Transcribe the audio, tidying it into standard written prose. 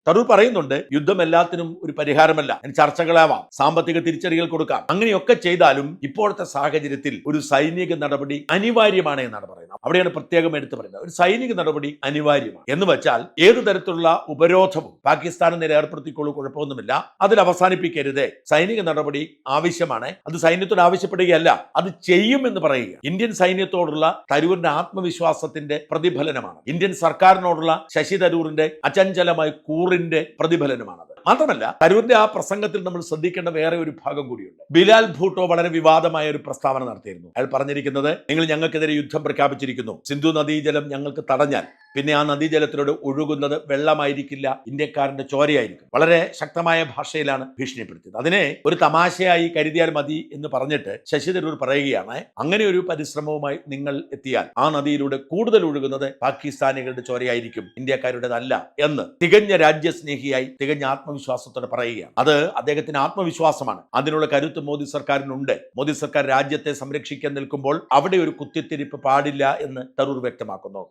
തരൂർ പറയുന്നുണ്ട്, യുദ്ധം എല്ലാത്തിനും ഒരു പരിഹാരമല്ല, ചർച്ചകളാവാം, സാമ്പത്തിക തിരിച്ചടികൾ കൊടുക്കാം, അങ്ങനെയൊക്കെ ചെയ്താലും ഇപ്പോഴത്തെ സാഹചര്യത്തിൽ ഒരു സൈനിക നടപടി അനിവാര്യമാണ് എന്നാണ് പറയുന്നത്. അവിടെയാണ് പ്രത്യേകം എടുത്തു പറയുന്നത്, ഒരു സൈനിക നടപടി അനിവാര്യമാണ് എന്ന് വെച്ചാൽ ഏതു തരത്തിലുള്ള ഉപരോധവും പാകിസ്ഥാന് നേരെ ഏർപ്പെടുത്തിക്കൊള്ളു, കുഴപ്പമൊന്നുമില്ല, അതിൽ അവസാനിപ്പിക്കരുത്, സൈനിക നടപടി ആവശ്യമാണ്, അത് സൈന്യത്തോട് ആവശ്യപ്പെടുകയല്ല, അത് ചെയ്യുമെന്ന് പറയുക ഇന്ത്യൻ സൈന്യത്തോടുള്ള തരൂരിന്റെ ആത്മവിശ്വാസത്തിന്റെ പ്രതിഫലനമാണ്. ഇന്ത്യൻ സർക്കാരിനോടുള്ള ശശി തരൂരിന്റെ അചഞ്ചലമായ കൂറിന്റെ പ്രതിഫലനമാണത്. മാത്രമല്ല, തരൂരിന്റെ ആ പ്രസംഗത്തിൽ നമ്മൾ ശ്രദ്ധിക്കേണ്ട വേറെ ഒരു ഭാഗം കൂടിയുണ്ട്. ബിലാൽ ഭൂട്ടോ വളരെ വിവാദമായ ഒരു പ്രസ്താവന നടത്തിയിരുന്നു. അയാൾ പറഞ്ഞിരിക്കുന്നത്, നിങ്ങൾ ഞങ്ങൾക്കെതിരെ യുദ്ധം പ്രഖ്യാപിച്ചിരിക്കുന്നു, സിന്ധു നദീജലം ഞങ്ങൾക്ക് തടഞ്ഞാൽ പിന്നെ ആ നദീജലത്തിലൂടെ ഒഴുകുന്നത് വെള്ളമായിരിക്കില്ല, ഇന്ത്യക്കാരന്റെ ചോരയായിരിക്കും. വളരെ ശക്തമായ ഭാഷയിലാണ് ഭീഷണിപ്പെടുത്തിയത്. അതിനെ ഒരു തമാശയായി കരുതിയാൽ മതി എന്ന് പറഞ്ഞിട്ട് ശശി തരൂർ പറയുകയാണ്, അങ്ങനെ ഒരു പരിശ്രമവുമായി നിങ്ങൾ എത്തിയാൽ ആ നദിയിലൂടെ കൂടുതൽ ഒഴുകുന്നത് പാകിസ്ഥാനികളുടെ ചോരയായിരിക്കും, ഇന്ത്യക്കാരുടേതല്ല എന്ന് തികഞ്ഞ രാജ്യസ്നേഹിയായി തികഞ്ഞ ആത്മവിശ്വാസത്തോടെ പറയുകയാണ്. അത് അദ്ദേഹത്തിന് ആത്മവിശ്വാസമാണ്, അതിനുള്ള കരുത്ത് മോദി സർക്കാരിനുണ്ട്. മോദി സർക്കാർ രാജ്യത്തെ സംരക്ഷിക്കാൻ നിൽക്കുമ്പോൾ അവിടെ ഒരു കുത്തിത്തിരിപ്പ് പാടില്ല എന്ന് തരൂർ വ്യക്തമാക്കുന്നു.